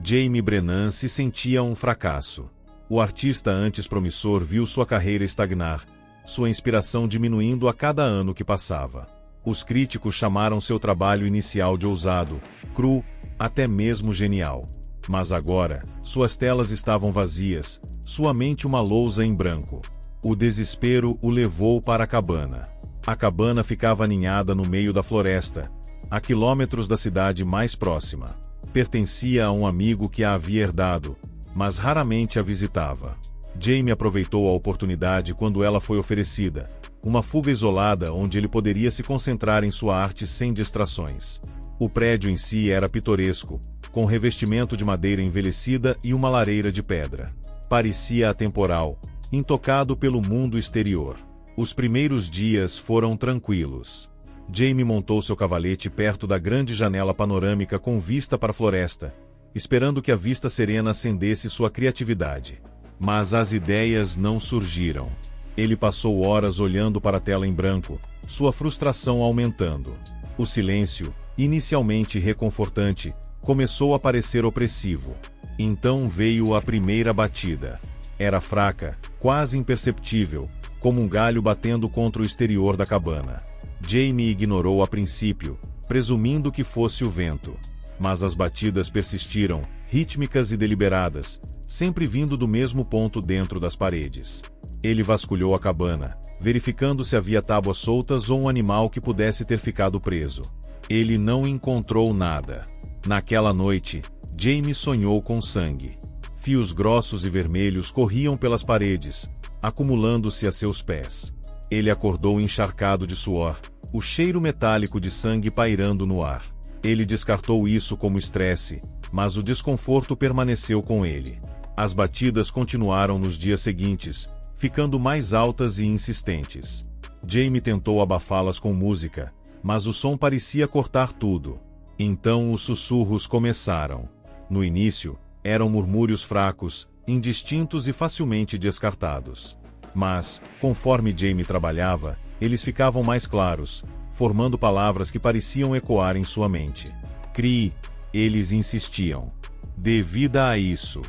Jamie Brennan se sentia um fracasso. O artista antes promissor viu sua carreira estagnar, sua inspiração diminuindo a cada ano que passava. Os críticos chamaram seu trabalho inicial de ousado, cru, até mesmo genial. Mas agora, suas telas estavam vazias, sua mente uma lousa em branco. O desespero o levou para a cabana. A cabana ficava aninhada no meio da floresta, a quilômetros da cidade mais próxima. Pertencia a um amigo que a havia herdado, mas raramente a visitava. Jamie aproveitou a oportunidade quando ela foi oferecida, uma fuga isolada onde ele poderia se concentrar em sua arte sem distrações. O prédio em si era pitoresco, com revestimento de madeira envelhecida e uma lareira de pedra. Parecia atemporal, intocado pelo mundo exterior. Os primeiros dias foram tranquilos. Jamie montou seu cavalete perto da grande janela panorâmica com vista para a floresta, esperando que a vista serena acendesse sua criatividade. Mas as ideias não surgiram. Ele passou horas olhando para a tela em branco, sua frustração aumentando. O silêncio, inicialmente reconfortante, começou a parecer opressivo. Então veio a primeira batida. Era fraca, quase imperceptível, como um galho batendo contra o exterior da cabana. Jamie ignorou a princípio, presumindo que fosse o vento. Mas as batidas persistiram, rítmicas e deliberadas, sempre vindo do mesmo ponto dentro das paredes. Ele vasculhou a cabana, verificando se havia tábuas soltas ou um animal que pudesse ter ficado preso. Ele não encontrou nada. Naquela noite, Jamie sonhou com sangue. Fios grossos e vermelhos corriam pelas paredes, acumulando-se a seus pés. Ele acordou encharcado de suor, o cheiro metálico de sangue pairando no ar. Ele descartou isso como estresse, mas o desconforto permaneceu com ele. As batidas continuaram nos dias seguintes, ficando mais altas e insistentes. Jamie tentou abafá-las com música, mas o som parecia cortar tudo. Então os sussurros começaram. No início, eram murmúrios fracos, indistintos e facilmente descartados. Mas, conforme Jamie trabalhava, eles ficavam mais claros, formando palavras que pareciam ecoar em sua mente. Crie, eles insistiam. Dê vida a isso.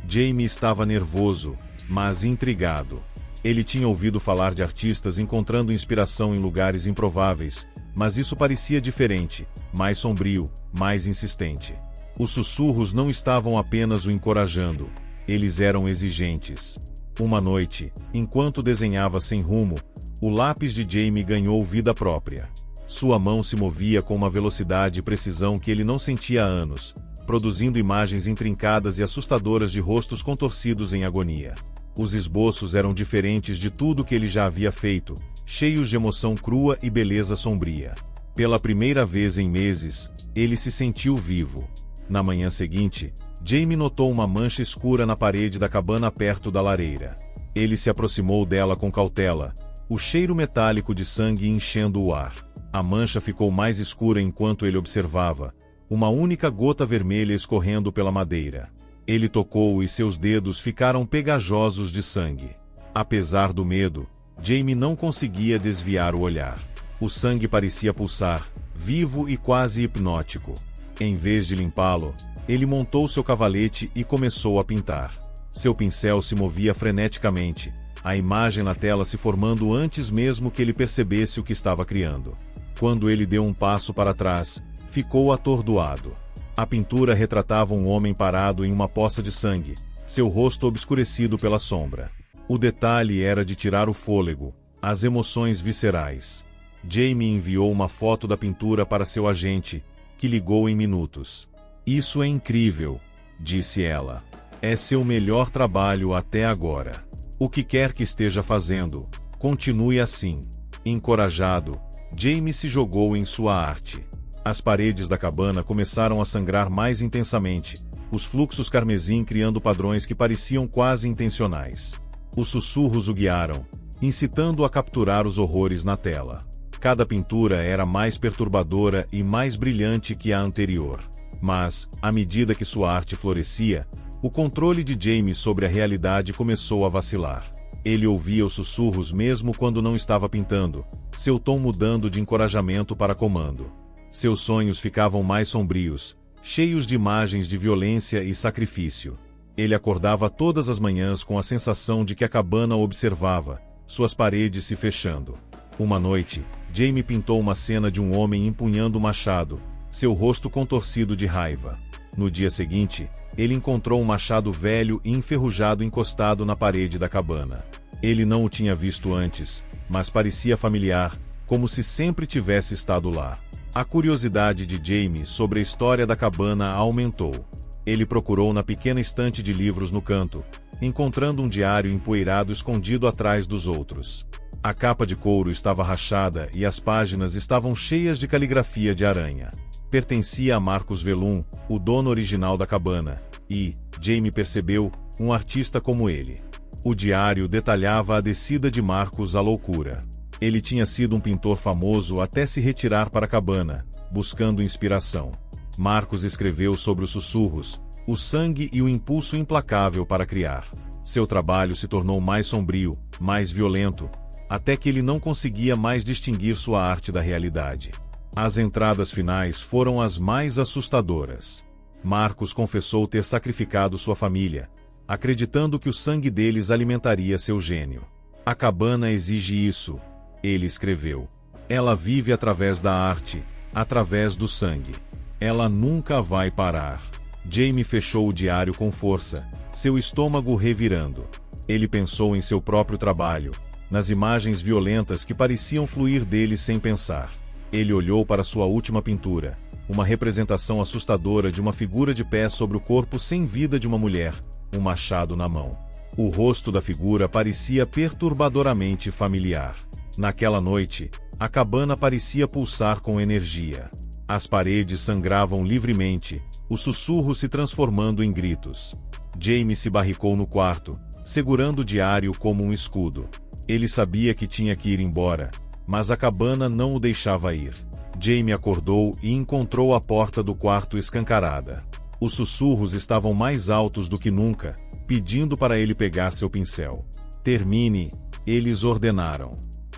Jamie estava nervoso, mas intrigado. Ele tinha ouvido falar de artistas encontrando inspiração em lugares improváveis, mas isso parecia diferente, mais sombrio, mais insistente. Os sussurros não estavam apenas o encorajando, eles eram exigentes. Uma noite, enquanto desenhava sem rumo, o lápis de Jamie ganhou vida própria. Sua mão se movia com uma velocidade e precisão que ele não sentia há anos, produzindo imagens intrincadas e assustadoras de rostos contorcidos em agonia. Os esboços eram diferentes de tudo que ele já havia feito, cheios de emoção crua e beleza sombria. Pela primeira vez em meses, ele se sentiu vivo. Na manhã seguinte, Jamie notou uma mancha escura na parede da cabana perto da lareira. Ele se aproximou dela com cautela, o cheiro metálico de sangue enchendo o ar. A mancha ficou mais escura enquanto ele observava, uma única gota vermelha escorrendo pela madeira. Ele tocou e seus dedos ficaram pegajosos de sangue. Apesar do medo, Jamie não conseguia desviar o olhar. O sangue parecia pulsar, vivo e quase hipnótico. Em vez de limpá-lo, ele montou seu cavalete e começou a pintar. Seu pincel se movia freneticamente, a imagem na tela se formando antes mesmo que ele percebesse o que estava criando. Quando ele deu um passo para trás, ficou atordoado. A pintura retratava um homem parado em uma poça de sangue, seu rosto obscurecido pela sombra. O detalhe era de tirar o fôlego, as emoções viscerais. Jamie enviou uma foto da pintura para seu agente, que ligou em minutos. Isso é incrível, disse ela. É seu melhor trabalho até agora. O que quer que esteja fazendo, continue assim. Encorajado, Jamie se jogou em sua arte. As paredes da cabana começaram a sangrar mais intensamente, os fluxos carmesim criando padrões que pareciam quase intencionais. Os sussurros o guiaram, incitando-o a capturar os horrores na tela. Cada pintura era mais perturbadora e mais brilhante que a anterior. Mas, à medida que sua arte florescia, o controle de Jamie sobre a realidade começou a vacilar. Ele ouvia os sussurros mesmo quando não estava pintando, seu tom mudando de encorajamento para comando. Seus sonhos ficavam mais sombrios, cheios de imagens de violência e sacrifício. Ele acordava todas as manhãs com a sensação de que a cabana o observava, suas paredes se fechando. Uma noite, Jamie pintou uma cena de um homem empunhando um machado, seu rosto contorcido de raiva. No dia seguinte, ele encontrou um machado velho e enferrujado encostado na parede da cabana. Ele não o tinha visto antes, mas parecia familiar, como se sempre tivesse estado lá. A curiosidade de Jamie sobre a história da cabana aumentou. Ele procurou na pequena estante de livros no canto, encontrando um diário empoeirado escondido atrás dos outros. A capa de couro estava rachada e as páginas estavam cheias de caligrafia de aranha. Pertencia a Marcus Velum, o dono original da cabana, e, Jamie percebeu, um artista como ele. O diário detalhava a descida de Marcus à loucura. Ele tinha sido um pintor famoso até se retirar para a cabana, buscando inspiração. Marcus escreveu sobre os sussurros, o sangue e o impulso implacável para criar. Seu trabalho se tornou mais sombrio, mais violento, até que ele não conseguia mais distinguir sua arte da realidade. As entradas finais foram as mais assustadoras. Marcus confessou ter sacrificado sua família, acreditando que o sangue deles alimentaria seu gênio. A cabana exige isso, ele escreveu. Ela vive através da arte, através do sangue. Ela nunca vai parar. Jamie fechou o diário com força, seu estômago revirando. Ele pensou em seu próprio trabalho, nas imagens violentas que pareciam fluir dele sem pensar. Ele olhou para sua última pintura, uma representação assustadora de uma figura de pé sobre o corpo sem vida de uma mulher, um machado na mão. O rosto da figura parecia perturbadoramente familiar. Naquela noite, a cabana parecia pulsar com energia. As paredes sangravam livremente, os sussurros se transformando em gritos. Jamie se barricou no quarto, segurando o diário como um escudo. Ele sabia que tinha que ir embora, mas a cabana não o deixava ir. Jamie acordou e encontrou a porta do quarto escancarada. Os sussurros estavam mais altos do que nunca, pedindo para ele pegar seu pincel. Termine, eles ordenaram.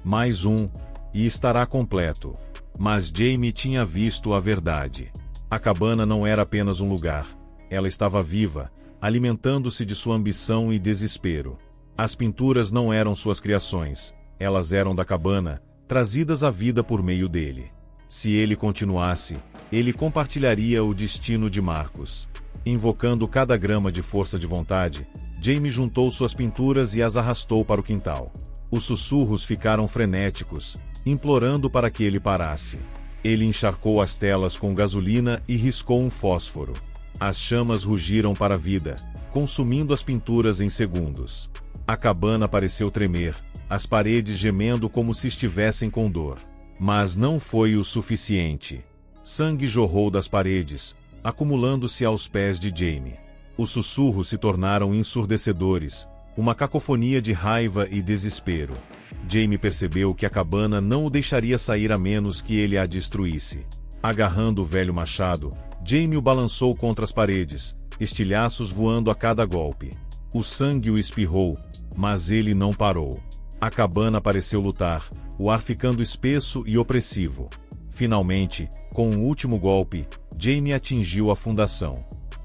Mais um, e estará completo. Mas Jamie tinha visto a verdade. A cabana não era apenas um lugar. Ela estava viva, alimentando-se de sua ambição e desespero. As pinturas não eram suas criações. Elas eram da cabana, trazidas à vida por meio dele. Se ele continuasse, ele compartilharia o destino de Marcus. Invocando cada grama de força de vontade, Jamie juntou suas pinturas e as arrastou para o quintal. Os sussurros ficaram frenéticos, implorando para que ele parasse. Ele encharcou as telas com gasolina e riscou um fósforo. As chamas rugiram para a vida, consumindo as pinturas em segundos. A cabana pareceu tremer, as paredes gemendo como se estivessem com dor. Mas não foi o suficiente. Sangue jorrou das paredes, acumulando-se aos pés de Jamie. Os sussurros se tornaram ensurdecedores, uma cacofonia de raiva e desespero. Jamie percebeu que a cabana não o deixaria sair a menos que ele a destruísse. Agarrando o velho machado, Jamie o balançou contra as paredes, estilhaços voando a cada golpe. O sangue o espirrou, mas ele não parou. A cabana pareceu lutar, o ar ficando espesso e opressivo. Finalmente, com um último golpe, Jamie atingiu a fundação.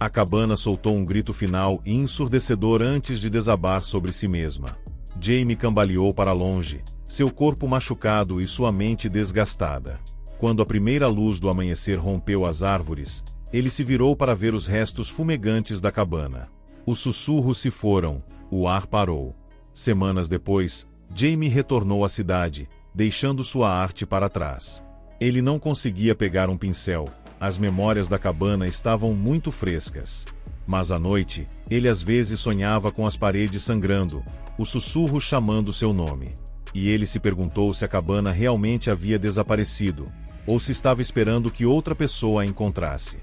A cabana soltou um grito final e ensurdecedor antes de desabar sobre si mesma. Jamie cambaleou para longe, seu corpo machucado e sua mente desgastada. Quando a primeira luz do amanhecer rompeu as árvores, ele se virou para ver os restos fumegantes da cabana. Os sussurros se foram, o ar parou. Semanas depois, Jamie retornou à cidade, deixando sua arte para trás. Ele não conseguia pegar um pincel, as memórias da cabana estavam muito frescas. Mas à noite, ele às vezes sonhava com as paredes sangrando, os sussurros chamando seu nome. E ele se perguntou se a cabana realmente havia desaparecido, ou se estava esperando que outra pessoa a encontrasse.